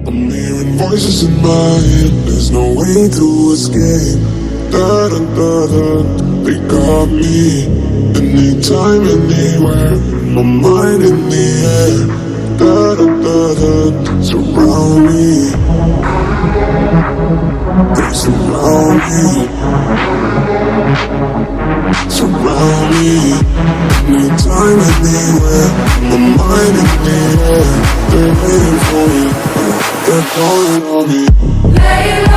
I'm hearing voices in my head, there's no way to escape. Da-da-da-da, they got me. Anytime, anywhere, my mind in the air. Da-da-da-da, surround me. They surround me. Surround me. Anytime, anywhere, my mind in the air. They're waiting for me, they're calling on me.